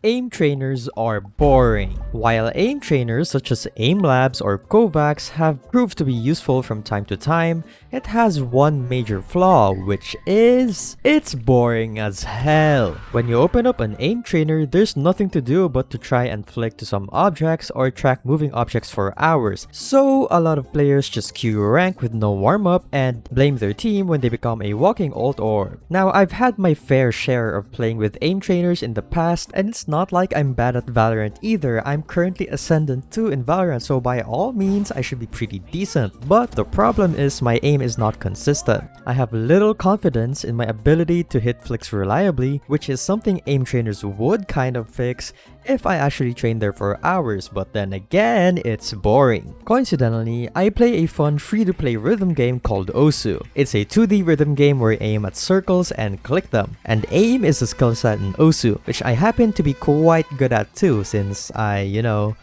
aim trainers are boring. While aim trainers such as Aim Labs or Kovacs have proved to be useful from time to time, it has one major flaw, which is it's boring as hell. When you open up an aim trainer, there's nothing to do but to try and flick to some objects or track moving objects for hours. So a lot of players just queue rank with no warm-up and blame their team when they become a walking ult orb. Now, I've had my fair share of playing with aim trainers in the past, and it's not like I'm bad at Valorant either. I'm currently Ascendant 2 in Valorant, so by all means I should be pretty decent. But the problem is my aim is not consistent. I have little confidence in my ability to hit flicks reliably, which is something aim trainers would kind of fix if I actually train there for hours, but then again, it's boring. Coincidentally, I play a fun free-to-play rhythm game called Osu. It's a 2D rhythm game where you aim at circles and click them. And aim is a skill set in Osu, which I happen to be quite good at too, since I,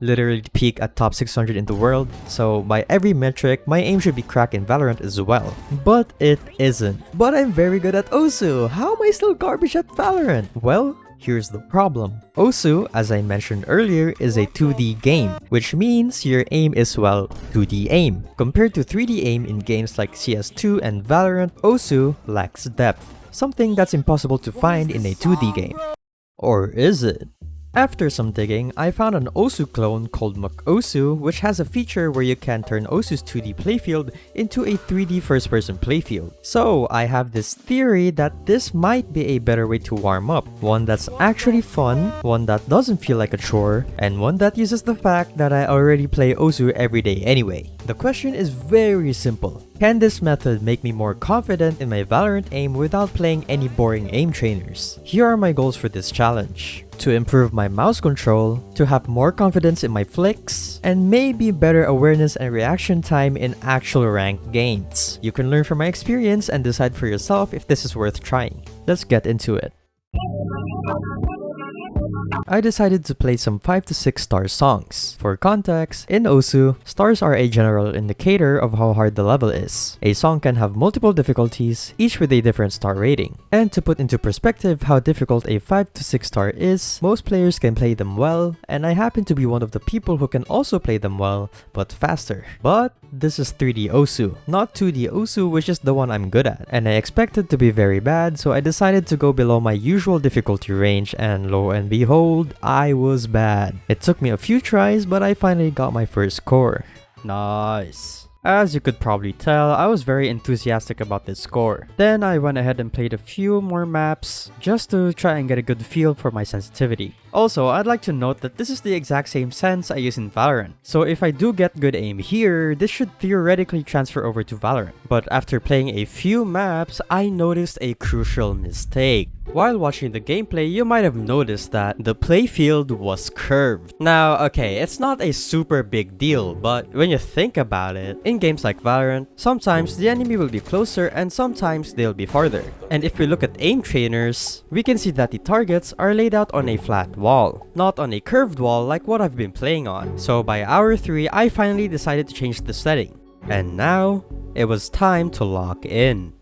literally peak at top 600 in the world. So by every metric, my aim should be cracked in Valorant as well. But it isn't. But I'm very good at Osu. How am I still garbage at Valorant? Well, here's the problem. Osu, as I mentioned earlier, is a 2D game, which means your aim is, 2D aim. Compared to 3D aim in games like CS2 and Valorant, Osu lacks depth, something that's impossible to find in a 2D game. Or is it? After some digging, I found an Osu clone called MuckOsu, which has a feature where you can turn Osu's 2D playfield into a 3D first-person playfield. So I have this theory that this might be a better way to warm up, one that's actually fun, one that doesn't feel like a chore, and one that uses the fact that I already play Osu every day anyway. The question is very simple. Can this method make me more confident in my Valorant aim without playing any boring aim trainers? Here are my goals for this challenge. To improve my mouse control, to have more confidence in my flicks, and maybe better awareness and reaction time in actual rank games. You can learn from my experience and decide for yourself if this is worth trying. Let's get into it. I decided to play some 5 to 6 star songs. For context, in Osu, stars are a general indicator of how hard the level is. A song can have multiple difficulties, each with a different star rating. And to put into perspective how difficult a 5 to 6 star is, most players can play them well, and I happen to be one of the people who can also play them well, but faster. But this is 3D Osu, not 2D Osu, which is the one I'm good at. And I expected to be very bad, so I decided to go below my usual difficulty range, and lo and behold, I was bad. It took me a few tries, but I finally got my first score. Nice. As you could probably tell, I was very enthusiastic about this score. Then I went ahead and played a few more maps just to try and get a good feel for my sensitivity. Also, I'd like to note that this is the exact same sense I use in Valorant. So if I do get good aim here, this should theoretically transfer over to Valorant. But after playing a few maps, I noticed a crucial mistake. While watching the gameplay, you might have noticed that the playfield was curved. Now, okay, it's not a super big deal, but when you think about it, in games like Valorant, sometimes the enemy will be closer and sometimes they'll be farther. And if we look at aim trainers, we can see that the targets are laid out on a flat wall, not on a curved wall like what I've been playing on. So by hour 3, I finally decided to change the setting. And now, it was time to lock in.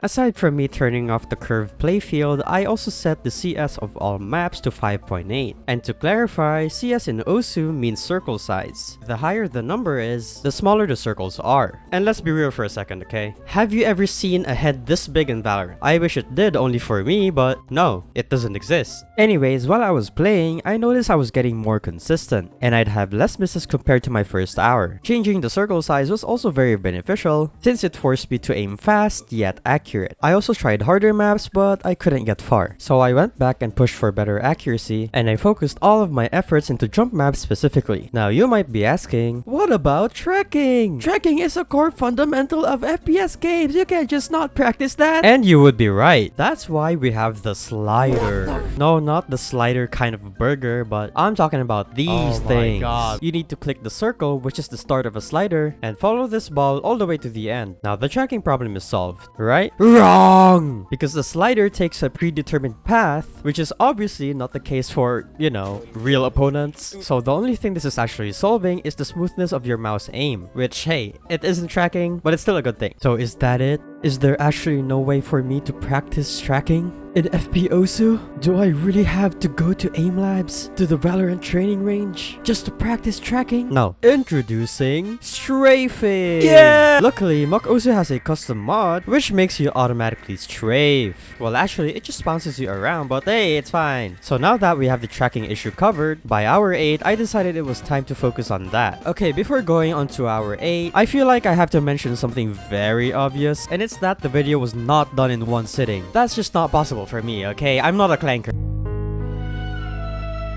Aside from me turning off the curved playfield, I also set the CS of all maps to 5.8. And to clarify, CS in Osu means circle size. The higher the number is, the smaller the circles are. And let's be real for a second, okay? Have you ever seen a head this big in Valorant? I wish it did only for me, but no, it doesn't exist. Anyways, while I was playing, I noticed I was getting more consistent, and I'd have less misses compared to my first hour. Changing the circle size was also very beneficial, since it forced me to aim fast yet accurate. I also tried harder maps, but I couldn't get far. So I went back and pushed for better accuracy, and I focused all of my efforts into jump maps specifically. Now you might be asking, what about trekking? Trekking is a core fundamental of FPS games. You can't just not practice that. And you would be right. That's why we have the slider. No, not the slider kind of burger, but I'm talking about these things. God. You need to click the circle, which is the start of a slider, and follow this ball all the way to the end. Now the tracking problem is solved, right? Wrong! Because the slider takes a predetermined path, which is obviously not the case for, real opponents. So the only thing this is actually solving is the smoothness of your mouse aim, which, hey, it isn't tracking, but it's still a good thing. So is that it? Is there actually no way for me to practice tracking? In FP Osu, do I really have to go to AIM Labs, to the Valorant training range, just to practice tracking? No. Introducing Strafing! Yeah! Luckily, Mock Osu has a custom mod, which makes you automatically strafe. Well, actually, it just bounces you around, but hey, it's fine. So now that we have the tracking issue covered, by hour 8, I decided it was time to focus on that. Okay, before going on to hour 8, I feel like I have to mention something very obvious, and it's that the video was not done in one sitting. That's just not possible for me, okay? I'm not a clanker.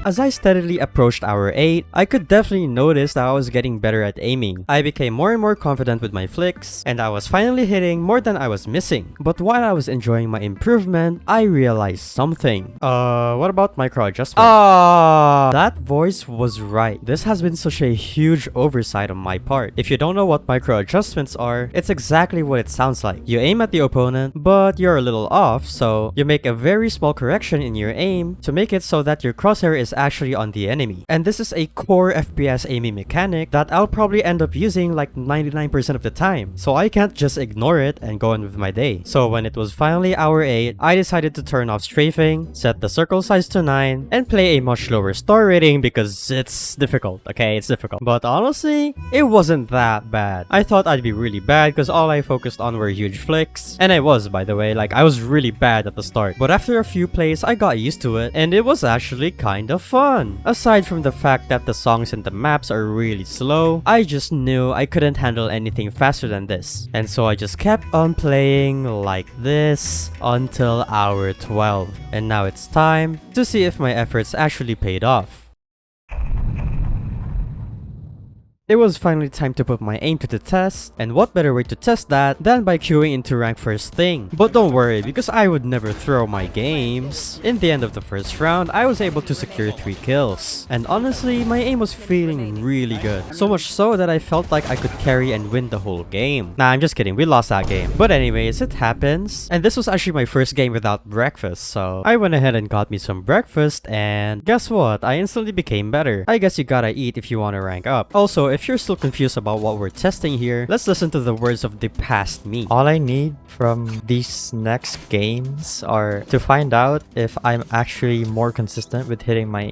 As I steadily approached hour 8, I could definitely notice that I was getting better at aiming. I became more and more confident with my flicks, and I was finally hitting more than I was missing. But while I was enjoying my improvement, I realized something. What about micro adjustment? That voice was right. This has been such a huge oversight on my part. If you don't know what micro adjustments are, it's exactly what it sounds like. You aim at the opponent, but you're a little off, so you make a very small correction in your aim to make it so that your crosshair is actually on the enemy. And this is a core FPS aiming mechanic that I'll probably end up using like 99% of the time, so I can't just ignore it and go on with my day. So when it was finally hour 8, I decided to turn off strafing, set the circle size to 9, and play a much lower star rating because it's difficult, okay? It's difficult. But honestly, it wasn't that bad. I thought I'd be really bad because all I focused on were huge flicks, and I was, by the way, like I was really bad at the start. But after a few plays, I got used to it, and it was actually kind of fun. Aside from the fact that the songs and the maps are really slow, I just knew I couldn't handle anything faster than this. And so I just kept on playing like this until hour 12. And now it's time to see if my efforts actually paid off. It was finally time to put my aim to the test, and what better way to test that than by queuing into rank first thing. But don't worry, because I would never throw my games. In the end of the first round, I was able to secure 3 kills. And honestly, my aim was feeling really good. So much so that I felt like I could carry and win the whole game. Nah, I'm just kidding, we lost that game. But anyways, it happens. And this was actually my first game without breakfast, so I went ahead and got me some breakfast, and guess what? I instantly became better. I guess you gotta eat if you want to rank up. Also, if you're still confused about what we're testing here, let's listen to the words of the past me. All I need from these next games are to find out if I'm actually more consistent with hitting my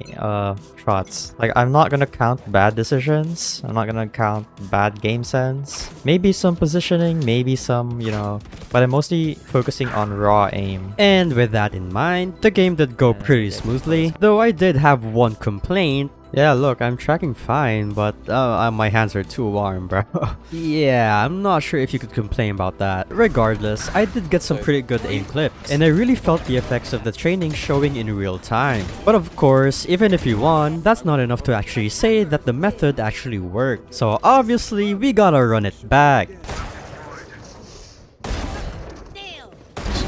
shots. Like, I'm not gonna count bad decisions, I'm not gonna count bad game sense, maybe some positioning, maybe some, you know, but I'm mostly focusing on raw aim. And with that in mind, the game did go pretty smoothly, though I did have one complaint. Yeah, look, I'm tracking fine, but my hands are too warm, bro. Yeah, I'm not sure if you could complain about that. Regardless, I did get some pretty good aim clips, and I really felt the effects of the training showing in real time. But of course, even if you won, that's not enough to actually say that the method actually worked. So obviously, we gotta run it back.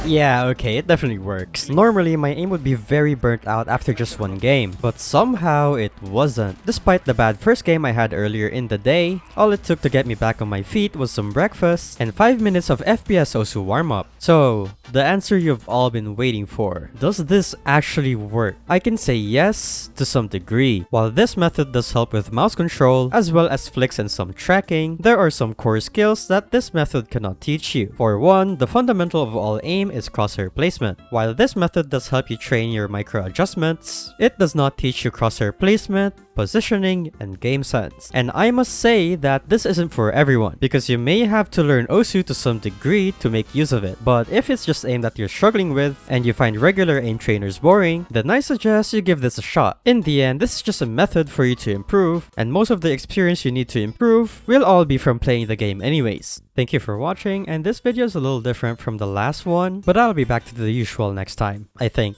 Yeah, okay, it definitely works. Normally, my aim would be very burnt out after just one game, but somehow it wasn't. Despite the bad first game I had earlier in the day, all it took to get me back on my feet was some breakfast and 5 minutes of FPS Osu warm-up. So, the answer you've all been waiting for. Does this actually work? I can say yes to some degree. While this method does help with mouse control, as well as flicks and some tracking, there are some core skills that this method cannot teach you. For one, the fundamental of all aim is crosshair placement. While this method does help you train your micro adjustments, it does not teach you crosshair placement, positioning, and game sense. And I must say that this isn't for everyone, because you may have to learn Osu to some degree to make use of it. But if it's just aim that you're struggling with, and you find regular aim trainers boring, then I suggest you give this a shot. In the end, this is just a method for you to improve, and most of the experience you need to improve will all be from playing the game anyways. Thank you for watching, and this video is a little different from the last one, but I'll be back to the usual next time, I think.